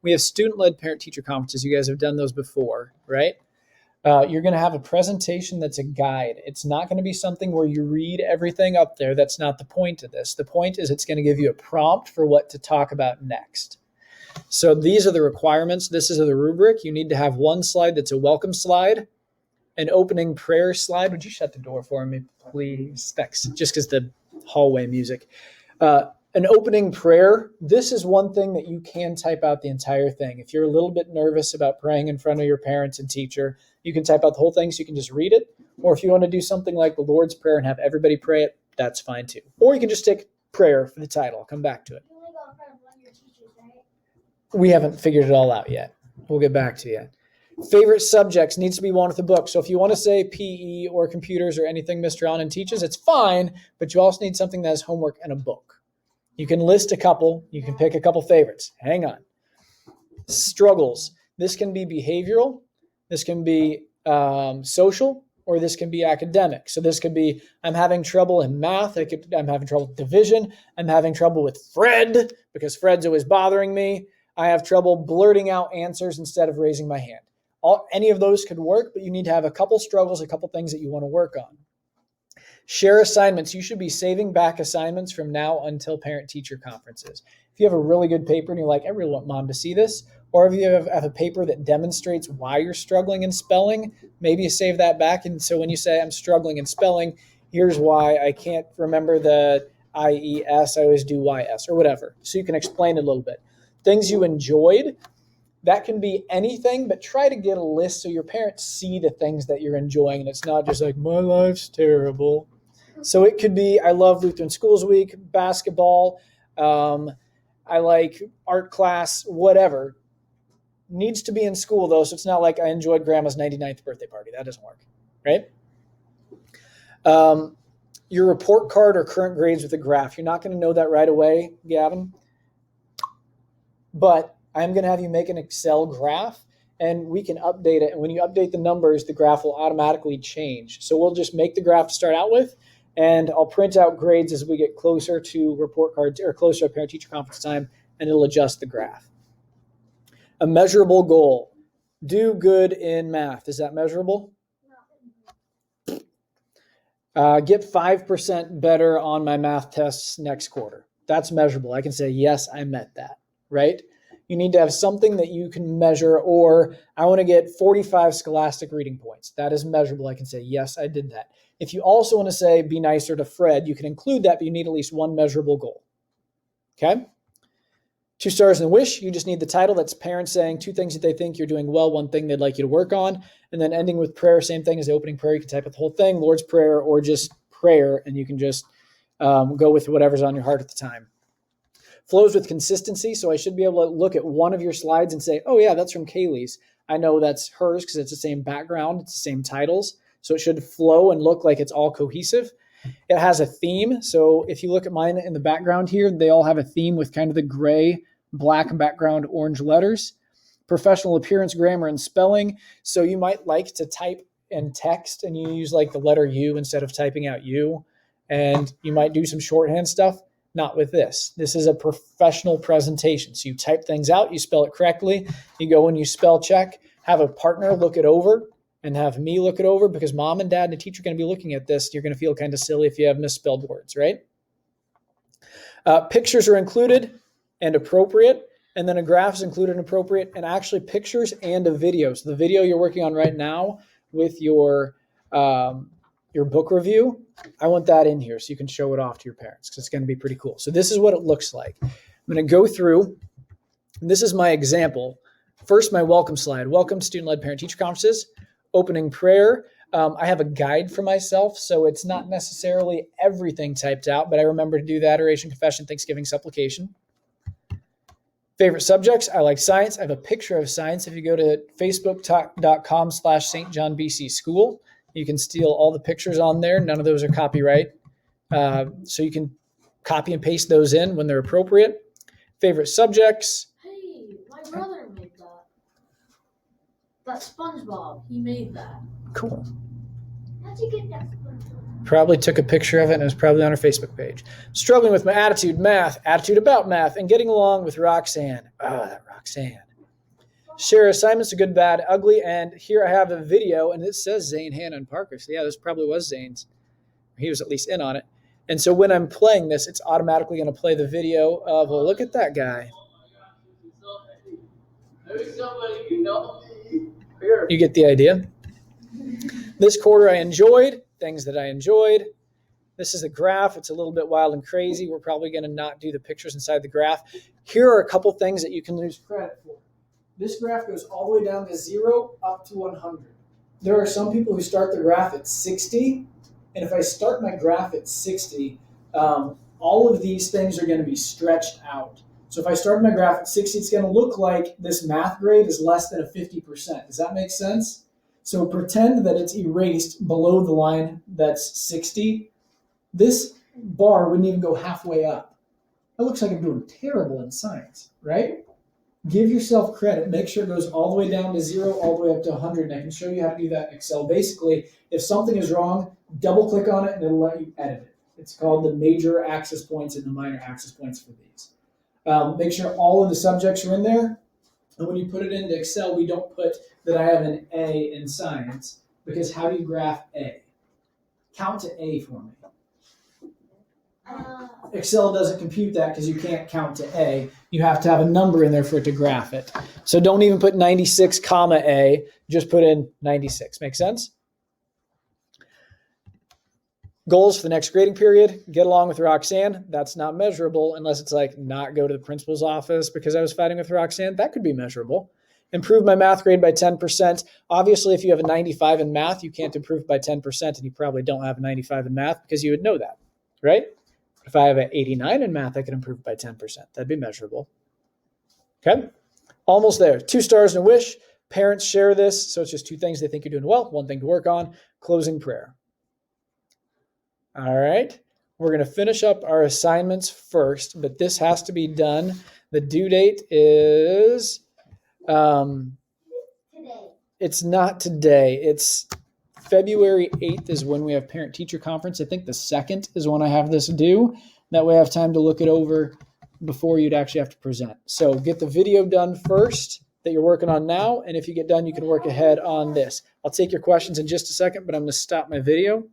We have student-led parent-teacher conferences. You guys have done those before, right? You're going to have a presentation that's a guide. It's not going to be something where you read everything up there. That's not the point of this. The point is it's going to give you a prompt for what to talk about next. So these are the requirements. This is the rubric. You need to have one slide that's a welcome slide, an opening prayer slide. Would you shut the door for me, please? Thanks. Just because the hallway music. An opening prayer. This is one thing that you can type out the entire thing. If you're a little bit nervous about praying in front of your parents and teacher, you can type out the whole thing so you can just read it. Or if you want to do something like the Lord's Prayer and have everybody pray it, that's fine too. Or you can just take prayer for the title. I'll come back to it. You only go in front of one of your teachers, right? We haven't figured it all out yet. We'll get back to you. Favorite subjects needs to be one with the book. So if you want to say PE or computers or anything Mr. Anand teaches, it's fine, but you also need something that has homework and a book. You can list a couple. You can pick a couple favorites. Hang on. Struggles. This can be behavioral. This can be social, or this can be academic. So this could be, I'm having trouble in math. I'm having trouble with division. I'm having trouble with Fred because Fred's always bothering me. I have trouble blurting out answers instead of raising my hand. Any of those could work, but you need to have a couple struggles, a couple things that you want to work on. Share assignments. You should be saving back assignments from now until parent-teacher conferences. If you have a really good paper and you're like, I really want mom to see this, or if you have a paper that demonstrates why you're struggling in spelling, maybe you save that back. And so when you say I'm struggling in spelling, here's why I can't remember the IES, I always do YS or whatever. So you can explain it a little bit. Things you enjoyed, that can be anything, but try to get a list so your parents see the things that you're enjoying. And it's not just like, my life's terrible. So it could be, I love Lutheran Schools Week, basketball, I like art class, whatever. Needs to be in school, though, so it's not like I enjoyed grandma's 99th birthday party. That doesn't work, right? Your report card or current grades with a graph. You're not going to know that right away, Gavin. But I'm going to have you make an Excel graph, and we can update it. And when you update the numbers, the graph will automatically change. So we'll just make the graph to start out with, and I'll print out grades as we get closer to report cards or closer to parent-teacher conference time, and it'll adjust the graph. A measurable goal. Do good in math. Is that measurable? Get 5% better on my math tests next quarter. That's measurable. I can say, yes, I met that, right? You need to have something that you can measure, or I want to get 45 scholastic reading points. That is measurable. I can say, yes, I did that. If you also want to say, be nicer to Fred, you can include that, but you need at least one measurable goal. Okay? 2 stars and a wish. You just need the title. That's parents saying 2 things that they think you're doing well, 1 thing they'd like you to work on. And then ending with prayer, same thing as the opening prayer. You can type out the whole thing, Lord's Prayer, or just prayer, and you can just go with whatever's on your heart at the time. Flows with consistency. So I should be able to look at one of your slides and say, oh yeah, that's from Kaylee's. I know that's hers because it's the same background. It's the same titles. So it should flow and look like it's all cohesive. It has a theme. So if you look at mine in the background here, they all have a theme with kind of the gray, black background, orange letters. Professional appearance, grammar, and spelling. So you might like to type and text and you use like the letter U instead of typing out U. And you might do some shorthand stuff. Not with this. This is a professional presentation. So you type things out, you spell it correctly. You go and you spell check, have a partner look it over, and have me look it over, because mom and dad and the teacher are going to be looking at this. You're going to feel kind of silly if you have misspelled words, right? Pictures are included and appropriate, and then a graph is included and appropriate, and actually pictures and a video. So the video you're working on right now with your book review, I want that in here so you can show it off to your parents, because it's going to be pretty cool. So this is what it looks like. I'm going to go through. This is my example. First, my welcome slide. Welcome to Student-Led Parent-Teacher Conferences. Opening prayer. I have a guide for myself, so it's not necessarily everything typed out, but I remember to do the adoration, confession, thanksgiving, supplication. Favorite subjects. I like science. I have a picture of science. If you go to facebook.com/St. John BC School, you can steal all the pictures on there. None of those are copyright. So you can copy and paste those in when they're appropriate. Favorite subjects. Hey, my brother made that. That SpongeBob, he made that. Cool. How'd you get that SpongeBob? Probably took a picture of it and it was probably on our Facebook page. Struggling with my attitude, math, attitude about math, and getting along with Roxanne. That Roxanne. Share assignments, a good, bad, ugly. And here I have a video, and it says Zane, Hannah, and Parker. So yeah, this probably was Zane's. He was at least in on it. And so when I'm playing this, it's automatically going to play the video of, well, look at that guy. You get the idea. This quarter I enjoyed, things that I enjoyed. This is a graph. It's a little bit wild and crazy. We're probably going to not do the pictures inside the graph. Here are a couple things that you can lose credit for. This graph goes all the way down to 0 up to 100. There are some people who start the graph at 60. And if I start my graph at 60, all of these things are going to be stretched out. So if I start my graph at 60, it's going to look like this math grade is less than a 50%. Does that make sense? So pretend that it's erased below the line that's 60. This bar wouldn't even go halfway up. That looks like I'm doing terrible in science, right? Give yourself credit. Make sure it goes all the way down to 0, all the way up to 100. And I can show you how to do that in Excel. Basically, if something is wrong, double click on it and it'll let you edit it. It's called the major axis points and the minor axis points for these. Make sure all of the subjects are in there. And when you put it into Excel, we don't put that I have an A in science, because how do you graph A? Count to A for me. Excel doesn't compute that because you can't count to A. You have to have a number in there for it to graph it. So don't even put 96 comma A, just put in 96. Make sense? Goals for the next grading period: get along with Roxanne. That's not measurable unless it's like not go to the principal's office because I was fighting with Roxanne. That could be measurable. Improve my math grade by 10%. Obviously, if you have a 95 in math, you can't improve by 10%, and you probably don't have a 95 in math because you would know that, right? If I have an 89 in math, I can improve by 10%. That'd be measurable. Okay? Almost there. 2 stars and a wish. Parents share this, so it's just 2 things they think you're doing well, 1 thing to work on. Closing prayer. All right. We're going to finish up our assignments first, but this has to be done. The due date is... Today. It's not today. It's February 8th is when we have parent-teacher conference. I think the 2nd is when I have this due. That way I have time to look it over before you'd actually have to present. So get the video done first that you're working on now, and if you get done, you can work ahead on this. I'll take your questions in just a second, but I'm going to stop my video.